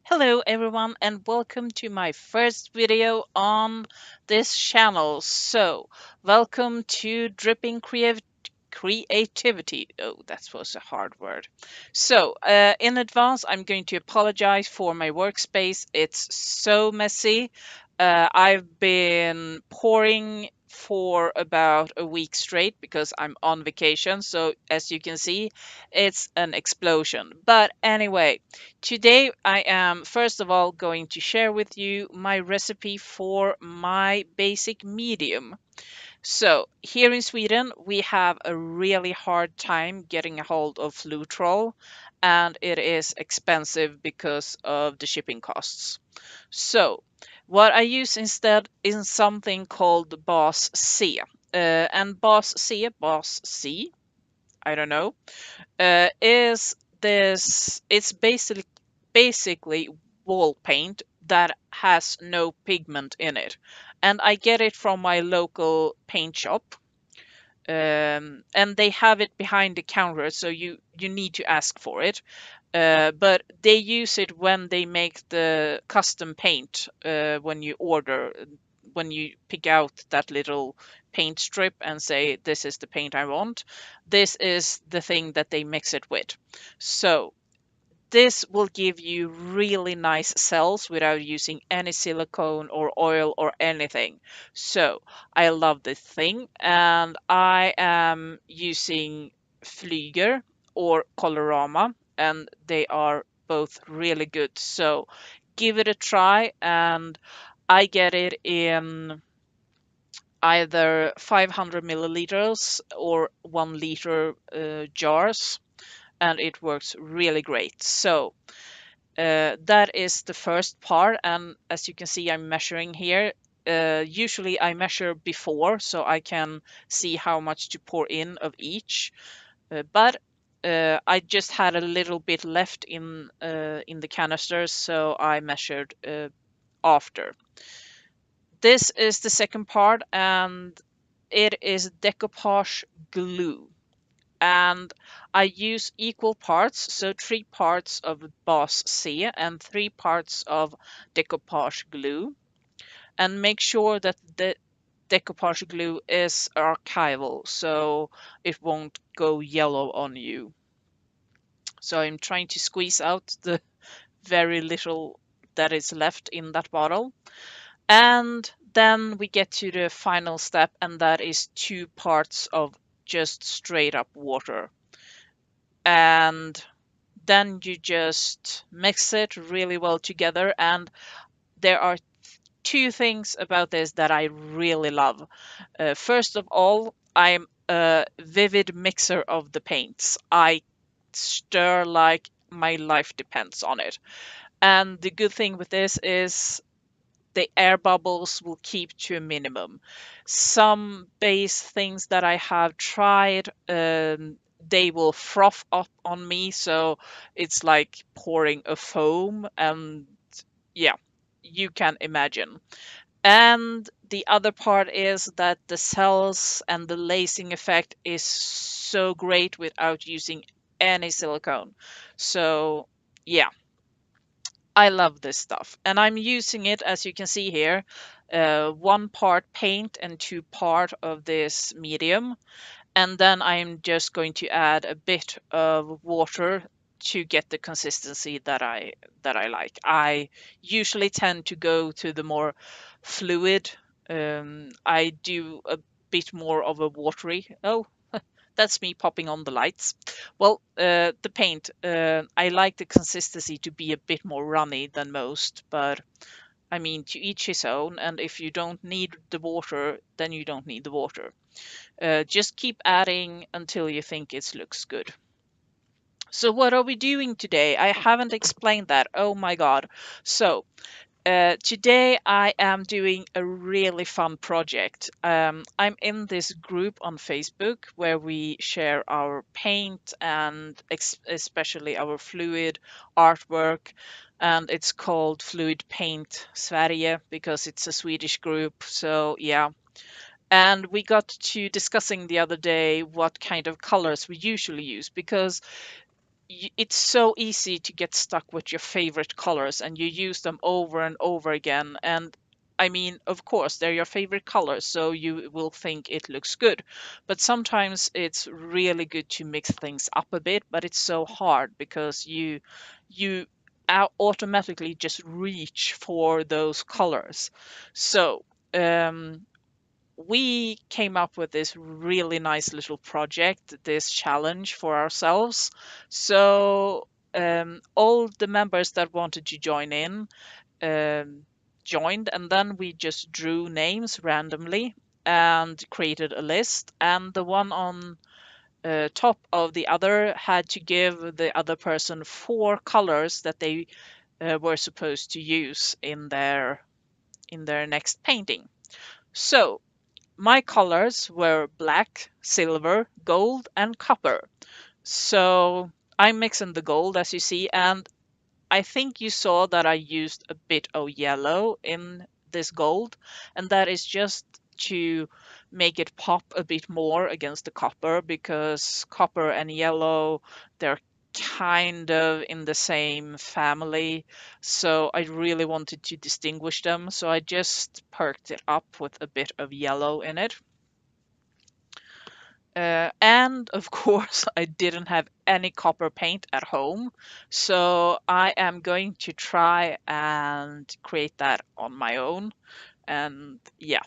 Hello everyone and welcome to my first video on this channel. Welcome to Dripping Creativity. Oh, that was a hard word. In advance, I'm going to apologize for my workspace. It's so messy. I've been pouring for about a week straight because I'm on vacation. So as you can see, it's an explosion. But anyway, today I am first of all going to share with you my recipe for my basic medium. So here in Sweden, we have a really hard time getting a hold of Flutrol, and it is expensive because of the shipping costs. So what I use instead is something called Boss C. And Boss C, I don't know, is this, it's basically wall paint that has no pigment in it. And I get it from my local paint shop. And they have it behind the counter, so you need to ask for it. But they use it when they make the custom paint, when you order, when you pick out that little paint strip and say, this is the paint I want. This is the thing that they mix it with. So this will give you really nice cells without using any silicone or oil or anything. So I love this thing, and I am using Flyger or Colorama, and they are both really good. So give it a try, and I get it in either 500 milliliters or 1 liter jars, and it works really great. So that is the first part, and as you can see, I'm measuring here. Usually I measure before so I can see how much to pour in of each, but I just had a little bit left in the canisters, so I measured after. This is the second part, and it is decoupage glue. And I use equal parts, so 3 parts of Boss C and 3 parts of decoupage glue. And make sure that the decoupage glue is archival, so it won't go yellow on you. So I'm trying to squeeze out the very little that is left in that bottle. And then we get to the final step, and that is 2 parts of just straight up water. And then you just mix it really well together. And there are two things about this that I really love. First of all, I'm a vivid mixer of the paints. I stir like my life depends on it. And the good thing with this is the air bubbles will keep to a minimum. Some base things that I have tried, they will froth up on me, so it's like pouring a foam, and yeah, you can imagine. And the other part is that the cells and the lacing effect is so great without using any silicone. So yeah, I love this stuff, and I'm using it, as you can see here, 1 part paint and 2 part of this medium, and then I'm just going to add a bit of water to get the consistency that I like. I usually tend to go to the more fluid. I do a bit more of a watery. Oh, that's me popping on the lights. Well, the paint, I like the consistency to be a bit more runny than most, but I mean, to each his own. And if you don't need the water, then you don't need the water. Just keep adding until you think it looks good. So what are we doing today? I haven't explained that. Oh my God. So today I am doing a really fun project. I'm in this group on Facebook where we share our paint and especially our fluid artwork. And it's called Fluidpaint Sverige because it's a Swedish group. So yeah. And we got to discussing the other day what kind of colors we usually use, because it's so easy to get stuck with your favorite colors and you use them over and over again. And I mean, of course, they're your favorite colors, so you will think it looks good. But sometimes it's really good to mix things up a bit, but it's so hard because you automatically just reach for those colors. So, we came up with this really nice little project, this challenge for ourselves. So all the members that wanted to join in um, joined, and then we just drew names randomly and created a list. And the one on top of the other had to give the other person four colors that they were supposed to use in their next painting. So my colors were black, silver, gold, and copper. So I'm mixing the gold as you see, and I think you saw that I used a bit of yellow in this gold, and that is just to make it pop a bit more against the copper because copper and yellow, they're kind of in the same family. So I really wanted to distinguish them. So I just perked it up with a bit of yellow in it. And of course, I didn't have any copper paint at home, so I am going to try and create that on my own. And yeah.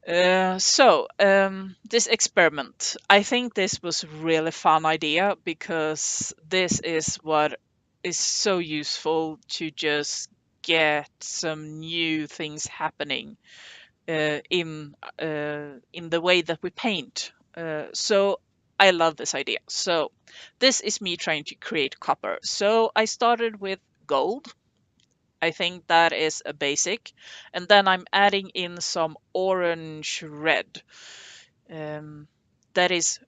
This experiment, I think this was really fun idea because this is what is so useful to just get some new things happening in the way that we paint. So I love this idea. So this is me trying to create copper. So I started with gold. I think that is a basic, and then I'm adding in some orange red. Um, that is,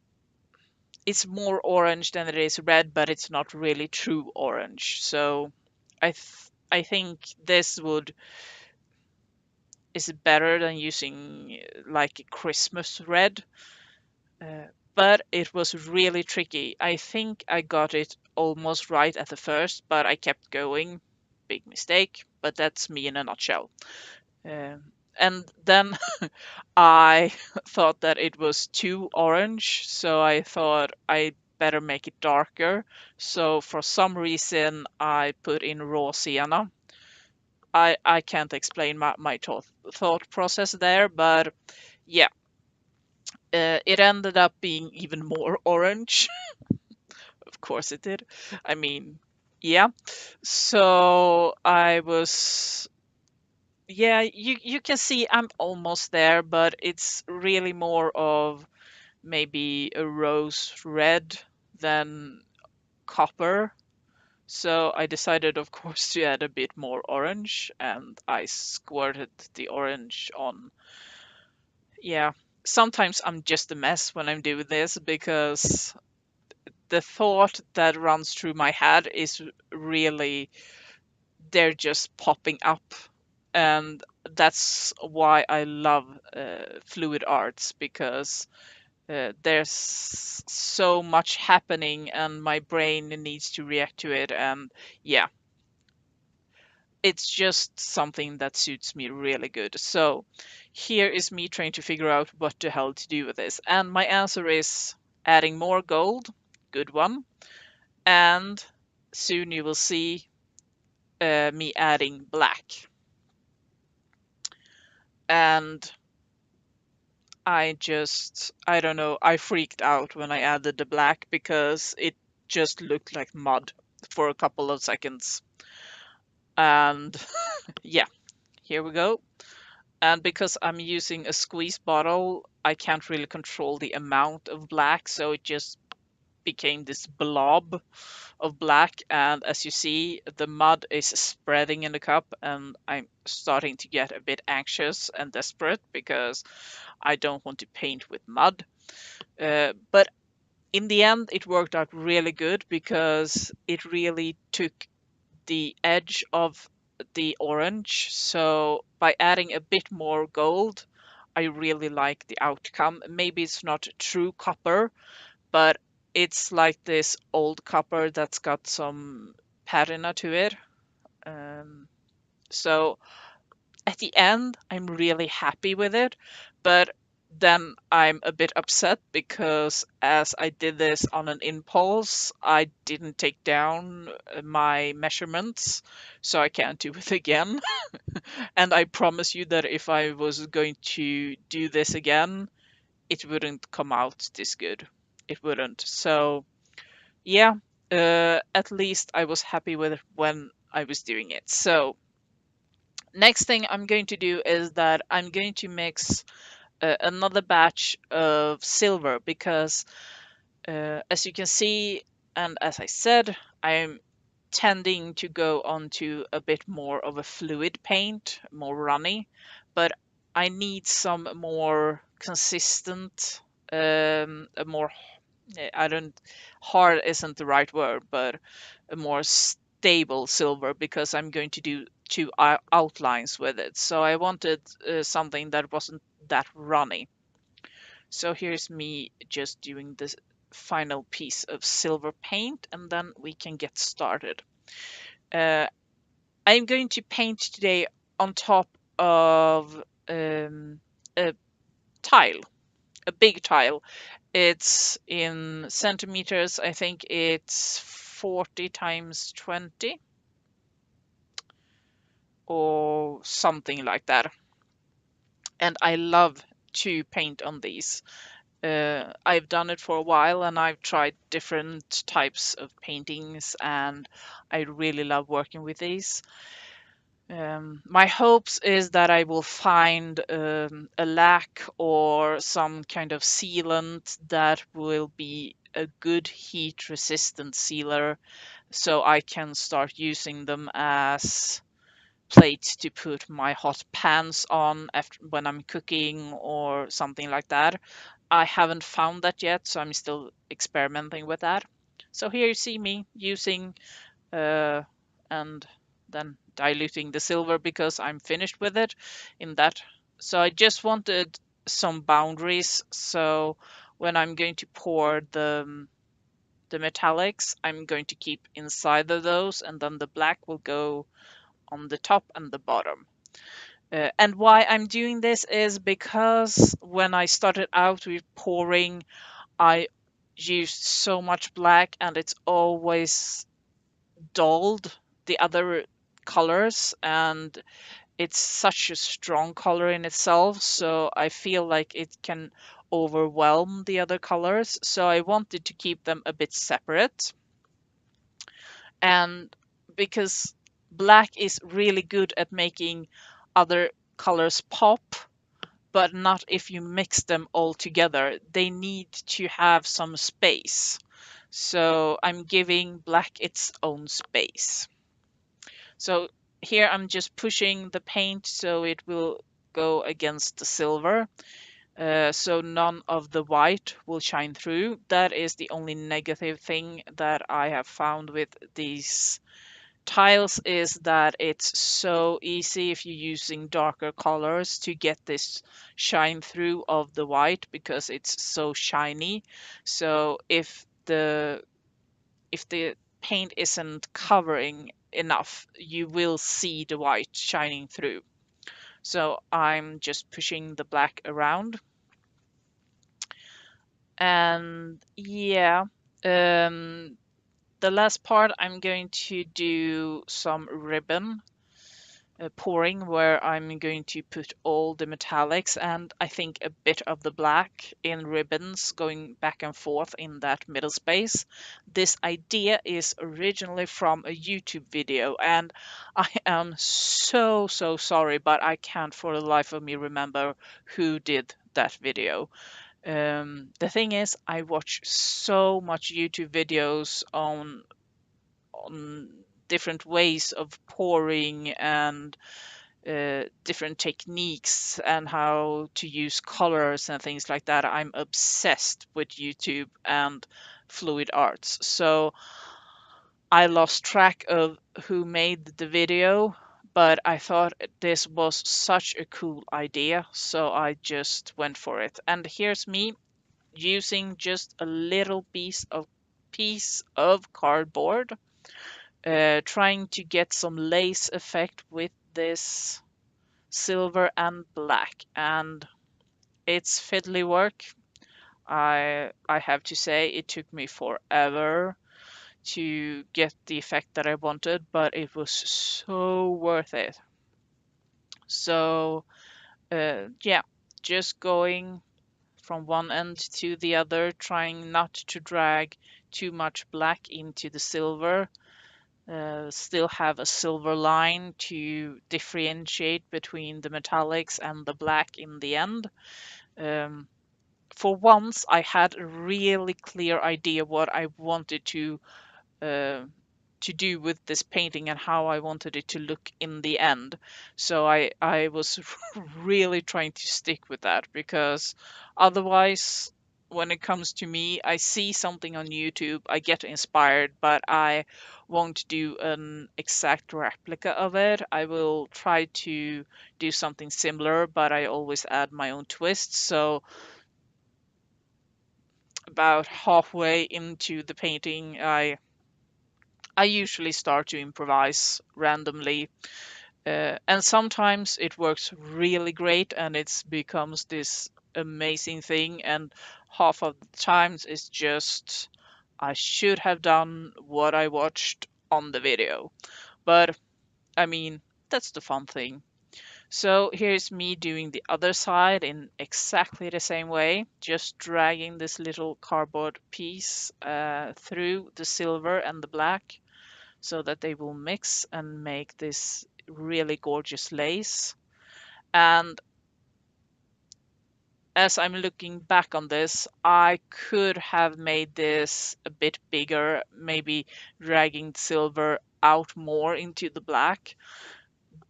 it's more orange than it is red, but it's not really true orange. So I think this would is better than using like Christmas red. But it was really tricky. I think I got it almost right at the first, but I kept going. Big mistake, but that's me in a nutshell. And then I thought that it was too orange, so I thought I better make it darker. So for some reason, I put in raw sienna. I can't explain my thought process there, but yeah, it ended up being even more orange. Of course it did. I mean, yeah. So I was, yeah, you can see I'm almost there, but it's really more of maybe a rose red than copper. So I decided, of course, to add a bit more orange, and I squirted the orange on. Yeah, sometimes I'm just a mess when I'm doing this because the thought that runs through my head is really they're just popping up, and that's why I love fluid arts because there's so much happening and my brain needs to react to it. And yeah, it's just something that suits me really good. So here is me trying to figure out what the hell to do with this, and my answer is adding more gold. Good one. And soon you will see me adding black. And I don't know, I freaked out when I added the black because it just looked like mud for a couple of seconds. And yeah, here we go. And because I'm using a squeeze bottle, I can't really control the amount of black, so it just became this blob of black. And as you see, the mud is spreading in the cup, and I'm starting to get a bit anxious and desperate because I don't want to paint with mud. But in the end, it worked out really good because it really took the edge of the orange. So by adding a bit more gold, I really like the outcome. Maybe it's not true copper, but It's like this old copper that's got some patina to it. Um, so at the end, I'm really happy with it, but then I'm a bit upset because as I did this on an impulse, I didn't take down my measurements, so I can't do it again. And I promise you that if I was going to do this again, it wouldn't come out this good. It wouldn't. So, yeah, at least I was happy with it when I was doing it. So, next thing I'm going to do is that I'm going to mix another batch of silver because, as you can see, and as I said, I'm tending to go onto a bit more of a fluid paint, more runny, but I need some more consistent, a more, I don't, hard isn't the right word, but a more stable silver because I'm going to do two outlines with it. So I wanted something that wasn't that runny. So here's me just doing this final piece of silver paint and then we can get started. Uh, I'm going to paint today on top of a tile, a big tile. It's in centimeters. I think it's 40 times 20 or something like that. And I love to paint on these. I've done it for a while and I've tried different types of paintings and I really love working with these. My hopes is that I will find a lac or some kind of sealant that will be a good heat resistant sealer so I can start using them as plates to put my hot pans on after when I'm cooking or something like that. I haven't found that yet, so I'm still experimenting with that. So here you see me using uh, and then diluting the silver because I'm finished with it in that. So I just wanted some boundaries. So when I'm going to pour the metallics, I'm going to keep inside of those, and then the black will go on the top and the bottom. And why I'm doing this is because when I started out with pouring, I used so much black and it's always dulled the other colors and it's such a strong color in itself, so I feel like it can overwhelm the other colors, so I wanted to keep them a bit separate. And because black is really good at making other colors pop, but not if you mix them all together. They need to have some space. So I'm giving black its own space. So here I'm just pushing the paint so it will go against the silver. So none of the white will shine through. That is the only negative thing that I have found with these tiles is that it's so easy if you're using darker colors to get this shine through of the white because it's so shiny. So if the paint isn't covering enough, you will see the white shining through. So I'm just pushing the black around. And yeah, um, the last part I'm going to do some ribbon pouring where I'm going to put all the metallics and I think a bit of the black in ribbons going back and forth in that middle space. This idea is originally from a YouTube video and I am so sorry, but I can't for the life of me remember who did that video. The thing is, I watch so much YouTube videos on different ways of pouring and different techniques and how to use colors and things like that. I'm obsessed with YouTube and fluid arts. So I lost track of who made the video, but I thought this was such a cool idea, so I just went for it. And here's me using just a little piece of cardboard, trying to get some lace effect with this silver and black, and it's fiddly work. I have to say it took me forever to get the effect that I wanted, but it was so worth it. So yeah, just going from one end to the other, trying not to drag too much black into the silver, still have a silver line to differentiate between the metallics and the black in the end. Um, for once, I had a really clear idea what I wanted uh, to do with this painting and how I wanted it to look in the end. So I was really trying to stick with that, because otherwise, when it comes to me, I see something on YouTube, I get inspired, but I won't do an exact replica of it. I will try to do something similar, but I always add my own twist. So about halfway into the painting, I usually start to improvise randomly, and sometimes it works really great and it becomes this amazing thing, and half of the times it's just I should have done what I watched on the video. But I mean, that's the fun thing. So here's me doing the other side in exactly the same way, just dragging this little cardboard piece through the silver and the black so that they will mix and make this really gorgeous lace. And as I'm looking back on this, I could have made this a bit bigger, maybe dragging silver out more into the black.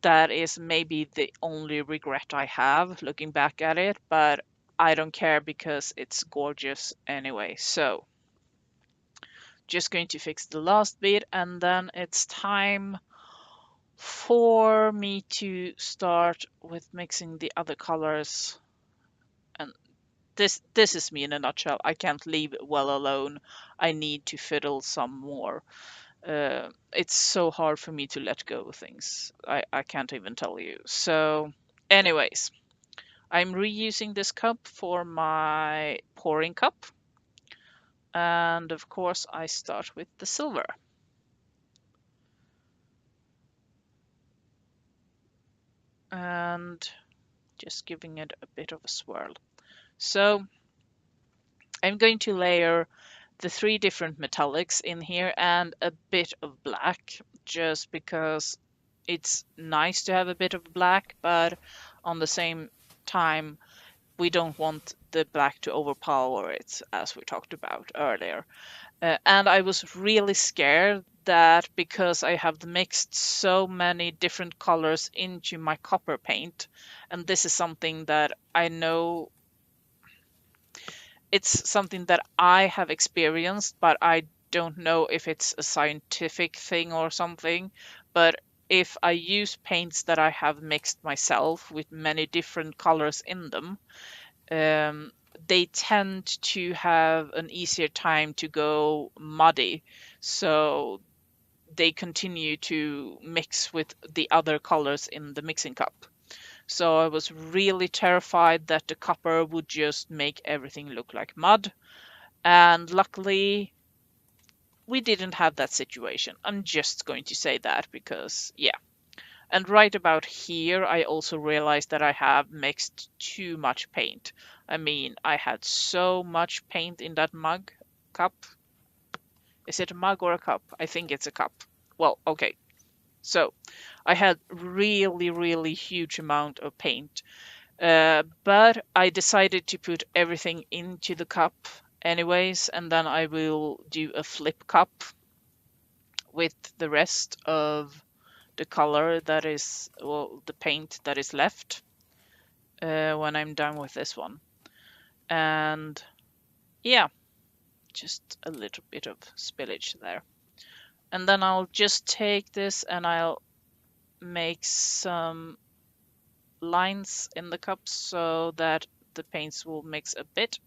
That is maybe the only regret I have looking back at it, but I don't care because it's gorgeous anyway. So just going to fix the last bit, and then it's time for me to start with mixing the other colors. And this is me in a nutshell. I can't leave it well alone. I need to fiddle some more. It's so hard for me to let go of things. I can't even tell you. So anyways, I'm reusing this cup for my pouring cup, and of course I start with the silver and just giving it a bit of a swirl. So I'm going to layer the three different metallics in here and a bit of black, just because it's nice to have a bit of black, but on the same time, we don't want the black to overpower it, as we talked about earlier. And I was really scared that because I have mixed so many different colors into my copper paint, and this is something that I know it's something that I have experienced, but I don't know if it's a scientific thing or something. But if I use paints that I have mixed myself with many different colors in them, um, they tend to have an easier time to go muddy. So they continue to mix with the other colors in the mixing cup. So I was really terrified that the copper would just make everything look like mud. And luckily, we didn't have that situation. I'm just going to say that because, yeah. And right about here, I also realized that I have mixed too much paint. I mean, I had so much paint in that mug cup. Is it a mug or a cup? I think it's a cup. Well, okay. So I had really, really huge amount of paint. But I decided to put everything into the cup anyways, and then I will do a flip cup with the rest of the color that is, well, the paint that is left when I'm done with this one. And yeah, just a little bit of spillage there. And then I'll just take this and I'll make some lines in the cup so that the paints will mix a bit.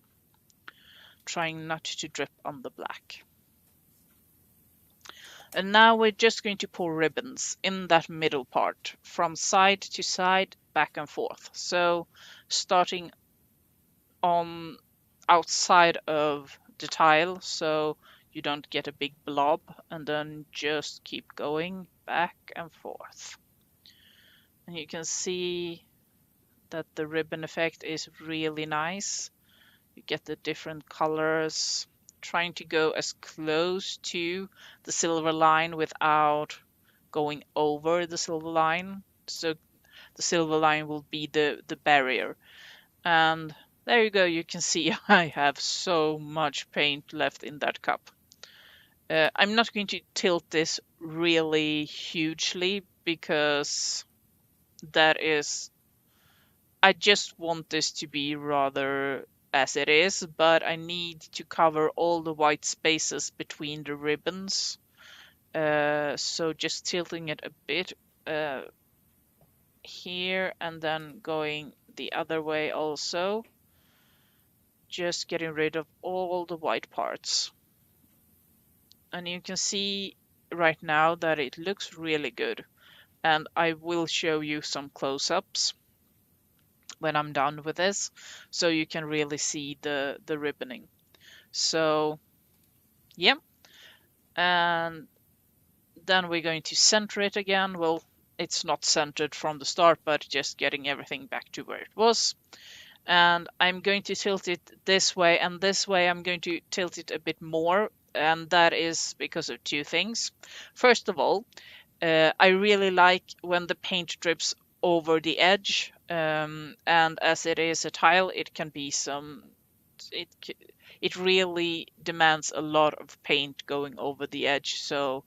trying not to drip on the black. And now we're just going to pour ribbons in that middle part, from side to side, back and forth. So starting on outside of the tile, so you don't get a big blob, and then just keep going back and forth. And you can see that the ribbon effect is really nice. You get the different colors, trying to go as close to the silver line without going over the silver line. So the silver line will be the barrier. And there you go, you can see I have so much paint left in that cup. I'm not going to tilt this really hugely because that is, I just want this to be rather as it is, but I need to cover all the white spaces between the ribbons. So just tilting it a bit here and then going the other way also. Just getting rid of all the white parts. And you can see right now that it looks really good. And I will show you some close-ups when I'm done with this, so you can really see the ribboning. So yeah, and then we're going to center it again. Well, it's not centered from the start, but just getting everything back to where it was. And I'm going to tilt it this way, and this way I'm going to tilt it a bit more, and that is because of two things. First of all, I really like when the paint drips over the edge, and as it is a tile, it can be it really demands a lot of paint going over the edge, so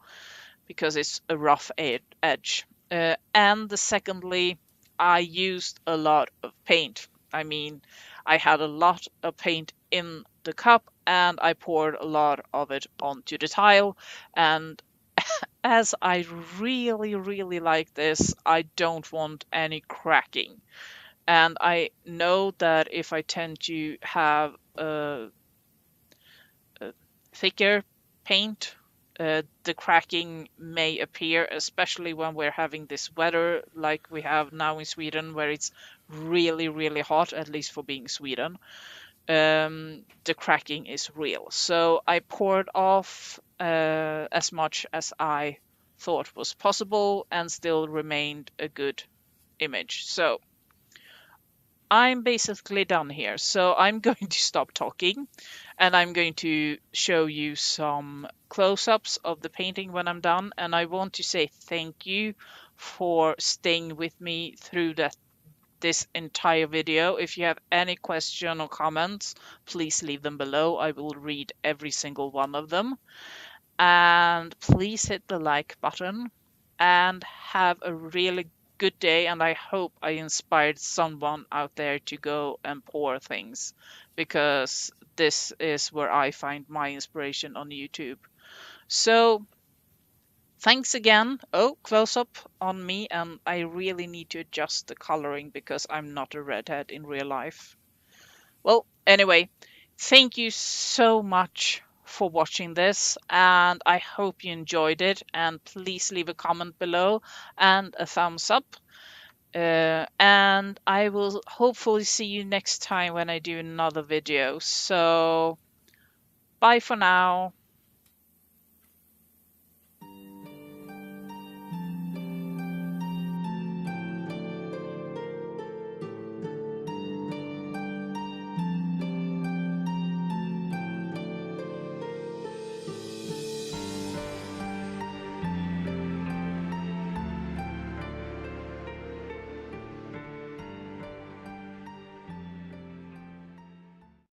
because it's a rough edge. And secondly, I used a lot of paint. I mean, I had a lot of paint in the cup and I poured a lot of it onto the tile. And as I really, really like this, I don't want any cracking. And I know that if I tend to have a thicker paint, the cracking may appear, especially when we're having this weather like we have now in Sweden, where it's really, really hot, at least for being Sweden. The cracking is real. So I poured off as much as I thought was possible and still remained a good image. So I'm basically done here. So I'm going to stop talking and I'm going to show you some close-ups of the painting when I'm done. And I want to say thank you for staying with me through this entire video. If you have any question or comments, please leave them below. I will read every single one of them. And please hit the like button and have a really good day. And I hope I inspired someone out there to go and pour things, because this is where I find my inspiration on YouTube. So thanks again. Oh, close up on me, and I really need to adjust the coloring because I'm not a redhead in real life. Well, anyway, thank you so much for watching this, and I hope you enjoyed it. And please leave a comment below and a thumbs up. And I will hopefully see you next time when I do another video. So bye for now.